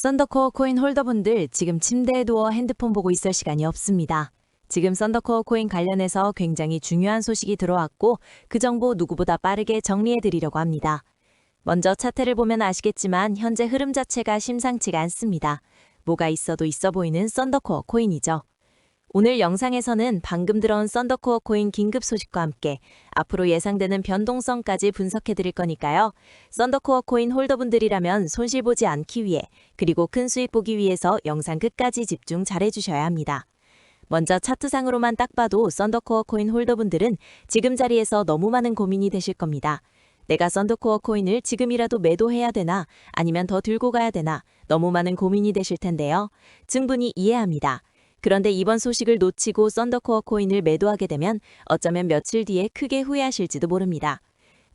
썬더코어 코인 홀더분들 지금 침대에 누워 핸드폰 보고 있을 시간이 없습니다. 지금 썬더코어 코인 관련해서 굉장히 중요한 소식이 들어왔고 그 정보 누구보다 빠르게 정리해드리려고 합니다. 먼저 차트를 보면 아시겠지만 현재 흐름 자체가 심상치가 않습니다. 뭐가 있어도 있어 보이는 썬더코어 코인이죠. 오늘 영상에서는 방금 들어온 썬더코어 코인 긴급 소식과 함께 앞으로 예상되는 변동성까지 분석해 드릴 거니까요. 썬더코어 코인 홀더분들이라면 손실 보지 않기 위해 그리고 큰 수익 보기 위해서 영상 끝까지 집중 잘 해주셔야 합니다. 먼저 차트상으로만 딱 봐도 썬더코어 코인 홀더분들은 지금 자리에서 너무 많은 고민이 되실 겁니다. 내가 썬더코어 코인을 지금이라도 매도해야 되나 아니면 더 들고 가야 되나 너무 많은 고민이 되실 텐데요. 충분히 이해합니다. 그런데 이번 소식을 놓치고 썬더코어 코인을 매도하게 되면 어쩌면 며칠 뒤에 크게 후회하실지도 모릅니다.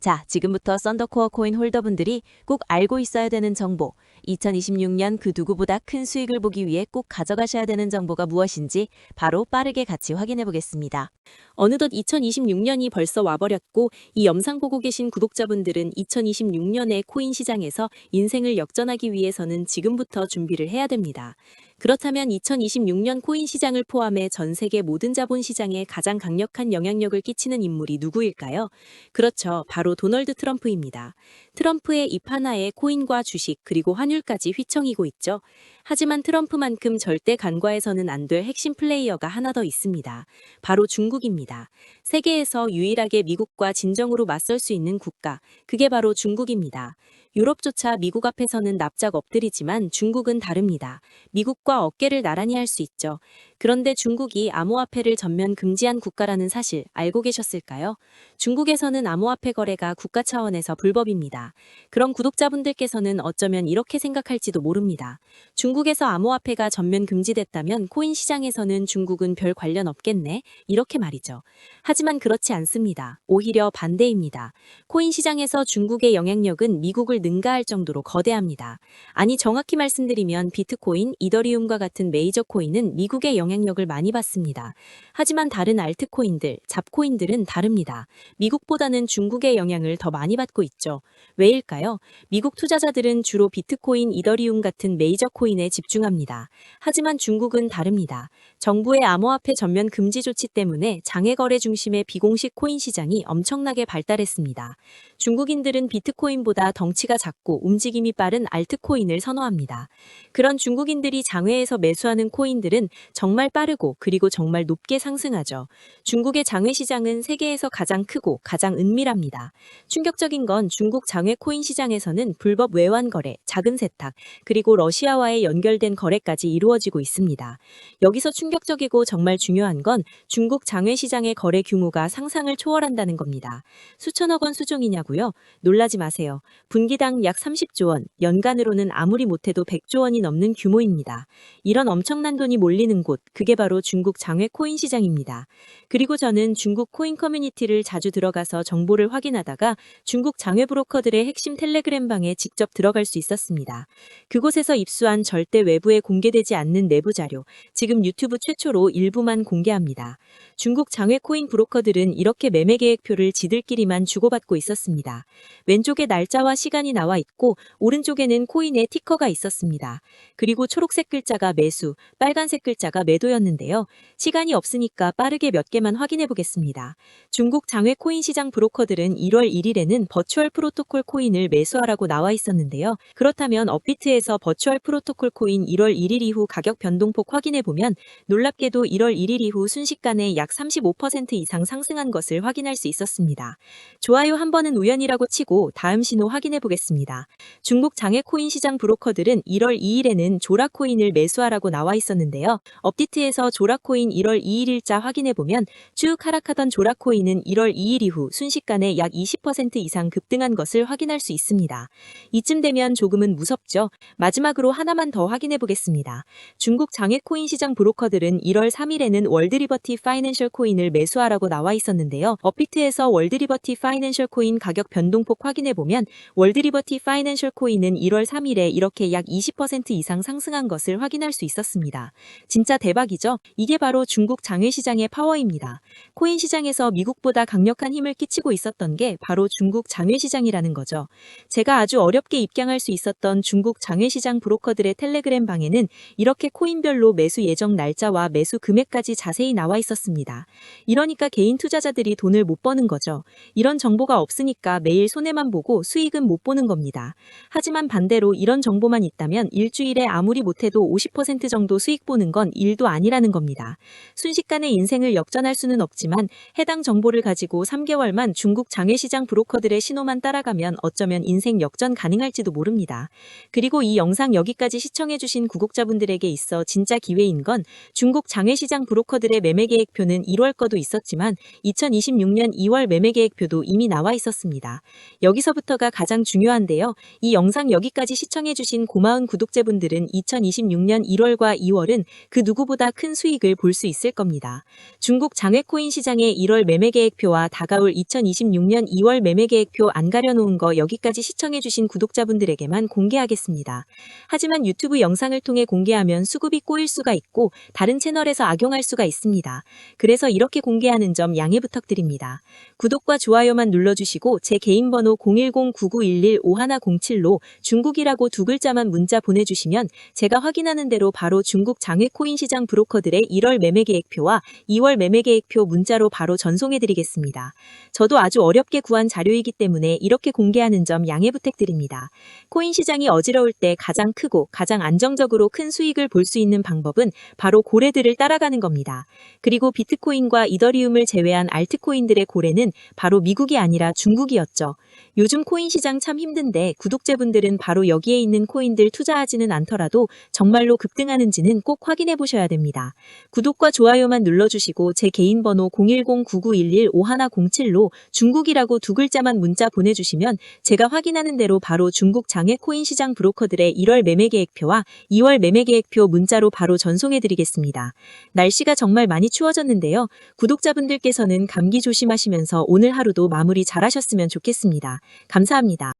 자, 지금부터 썬더코어 코인 홀더분들이 꼭 알고 있어야 되는 정보, 2026년 그 누구보다 큰 수익을 보기 위해 꼭 가져가셔야 되는 정보가 무엇인지 바로 빠르게 같이 확인해 보겠습니다. 어느덧 2026년이 벌써 와버렸고 이 영상 보고 계신 구독자분들은 2026년의 코인 시장에서 인생을 역전하기 위해서는 지금부터 준비를 해야 됩니다. 그렇다면 2026년 코인 시장을 포함해 전 세계 모든 자본 시장에 가장 강력한 영향력을 끼치는 인물이 누구일까요? 그렇죠. 바로 도널드 트럼프입니다. 트럼프의 입 하나에 코인과 주식 그리고 환율까지 휘청이고 있죠. 하지만 트럼프만큼 절대 간과해서는 안 될 핵심 플레이어가 하나 더 있습니다. 바로 중국입니다. 세계에서 유일하게 미국과 진정으로 맞설 수 있는 국가, 그게 바로 중국입니다. 유럽조차 미국 앞에서는 납작 엎드리지만 중국은 다릅니다. 미국과 어깨를 나란히 할 수 있죠. 그런데 중국이 암호화폐를 전면 금지한 국가라는 사실 알고 계셨을까요? 중국에서는 암호화폐 거래가 국가 차원에서 불법입니다. 그럼 구독자분들께서는 어쩌면 이렇게 생각할지도 모릅니다. 중국에서 암호화폐가 전면 금지됐다면 코인 시장에서는 중국은 별 관련 없겠네? 이렇게 말이죠. 하지만 그렇지 않습니다. 오히려 반대입니다. 코인 시장에서 중국의 영향력은 미국을 능가할 정도로 거대합니다. 아니 정확히 말씀드리면 비트코인, 이더리움과 같은 메이저 코인은 미국의 영향력을 많이 받습니다. 하지만 다른 알트코인들, 잡코인들은 다릅니다. 미국보다는 중국의 영향을 더 많이 받고 있죠. 왜일까요? 미국 투자자들은 주로 비트코인, 이더리움 같은 메이저 코인에 집중합니다. 하지만 중국은 다릅니다. 정부의 암호화폐 전면 금지 조치 때문에 장외 거래 중심의 비공식 코인 시장이 엄청나게 발달했습니다. 중국인들은 비트코인보다 덩치가 작고 움직임이 빠른 알트코인을 선호합니다. 그런 중국인들이 장외에서 매수하는 코인들은 정말 빠르고 그리고 정말 높게 상승하죠. 중국의 장외 시장은 세계에서 가장 크고 가장 은밀합니다. 충격적인 건 중국 장외 코인 시장에서는 불법 외환 거래, 자금 세탁, 그리고 러시아와의 연결된 거래까지 이루어지고 있습니다. 여기서 충격적이고 정말 중요한 건 중국 장외 시장의 거래 규모가 상상을 초월한다는 겁니다. 수천억 원 수준이냐고요? 놀라지 마세요. 분기당 약 30조 원, 연간으로는 아무리 못해도 100조 원이 넘는 규모입니다. 이런 엄청난 돈이 몰리는 곳, 그게 바로 중국 장외 코인 시장입니다. 그리고 저는 중국 코인 커뮤니티를 자주 들어가서 정보를 확인하다가 중국 장외 브로커들의 핵심 텔레그램 방에 직접 들어갈 수 있었습니다. 그곳에서 입수한 절대 외부에 공개되지 않는 내부 자료, 지금 유튜브 최초로 일부만 공개합니다. 중국 장외 코인 브로커들은 이렇게 매매 계획표를 지들끼리만 주고받고 있었습니다. 왼쪽에 날짜와 시간이 나와 있고 오른쪽에는 코인의 티커가 있었습니다. 그리고 초록색 글자가 매수, 빨간색 글자가 매도였는데요. 시간이 없으니까 빠르게 몇 개만 확인해 보겠습니다. 중국 장외 코인 시장 브로커들은 1월 1일에는 버추얼 프로토콜 코인을 매수하라고 나와 있었는데요. 그렇다면 업비트에서 버추얼 프로토콜 코인 1월 1일 이후 가격 변동폭 확인해 보면 놀랍게도 1월 1일 이후 순식간에 약 35% 이상 상승한 것을 확인할 수 있었습니다. 좋아요 한 번은 우연이라고 치고 다음 신호 확인해 보겠습니다. 중국 장외 코인 시장 브로커들은 1월 2일에는 조라 코인을 매수하라고 나와 있었는데요. 업비트에서 조라 코인 1월 2일 일자 확인해 보면 쭉 하락하던 조라 코인은 1월 2일 이후 순식간에 약 20% 이상 급등한 것을 확인할 수 있습니다. 이쯤 되면 조금은 무섭죠. 마지막으로 하나만 더 확인해 보겠습니다. 중국 장외 코인 시장 브로커들은 1월 3일에는 월드리버티 파이낸셜 코인을 매수하라고 나와 있었는데요. 업비트에서 월드리버티 파이낸셜 코인 가격 변동폭 확인해 보면 월드리버티 파이낸셜 코인은 1월 3일에 이렇게 약 20% 이상 상승한 것을 확인할 수 있었습니다. 진짜 대박 대박이죠? 이게 바로 중국 장외시장의 파워입니다. 코인 시장에서 미국보다 강력한 힘을 끼치고 있었던 게 바로 중국 장외시장이라는 거죠. 제가 아주 어렵게 입장할 수 있었던 중국 장외시장 브로커들의 텔레그램 방에는 이렇게 코인별로 매수 예정 날짜와 매수 금액까지 자세히 나와 있었습니다. 이러니까 개인 투자자들이 돈을 못 버는 거죠. 이런 정보가 없으니까 매일 손해만 보고 수익은 못 보는 겁니다. 하지만 반대로 이런 정보만 있다면 일주일에 아무리 못해도 50% 정도 수익 보는 건 일도 아니라는 겁니다. 순식간에 인생을 역전할 수는 없지만 해당 정보를 가지고 3개월만 중국 장외시장 브로커들의 신호만 따라가면 어쩌면 인생 역전 가능할지도 모릅니다. 그리고 이 영상 여기까지 시청해주신 구독자분들에게 있어 진짜 기회인 건 중국 장외시장 브로커들의 매매 계획표는 1월 거도 있었지만 2026년 2월 매매 계획표도 이미 나와 있었습니다. 여기서부터가 가장 중요한데요. 이 영상 여기까지 시청해주신 고마운 구독자분들은 2026년 1월과 2월은 그 누구보다 큰 수익을 볼 수 있을 겁니다. 중국 장외코인 시장의 1월 매매 계획표와 다가올 2026년 2월 매매 계획표 안 가려놓은 거 여기까지 시청해주신 구독자분들에게만 공개하겠습니다. 하지만 유튜브 영상을 통해 공개하면 수급이 꼬일 수가 있고 다른 채널에서 악용할 수가 있습니다. 그래서 이렇게 공개하는 점 양해 부탁드립니다. 구독과 좋아요만 눌러주시고 제 개인 번호 010-9911-5107로 중국이라고 두 글자만 문자 보내주시면 제가 확인하는 대로 바로 중국 장외코인 시장 브로커들의 1월 매매 계획표와 2월 매매 계획표 문자로 바로 전송해드리겠습니다. 저도 아주 어렵게 구한 자료이기 때문에 이렇게 공개하는 점 양해 부탁드립니다. 코인 시장이 어지러울 때 가장 크고 가장 안정적으로 큰 수익을 볼 수 있는 방법은 바로 고래들을 따라가는 겁니다. 그리고 비트코인과 이더리움을 제외한 알트코인들의 고래는 바로 미국이 아니라 중국이었죠. 요즘 코인 시장 참 힘든데 구독자분들은 바로 여기에 있는 코인들 투자하지는 않더라도 정말로 급등하는지는 꼭 확인해 보셔야 됩니다. 구독과 좋아요만 눌러주시고 제 개인 번호 010-9911-5107로 중국이라고 두 글자만 문자 보내주시면 제가 확인하는 대로 바로 중국 장외 코인 시장 브로커들의 1월 매매 계획표와 2월 매매 계획표 문자로 바로 전송해드리겠습니다. 날씨가 정말 많이 추워졌는데요. 구독자분들께서는 감기 조심하시면서 오늘 하루도 마무리 잘하셨으면 좋겠습니다. 감사합니다.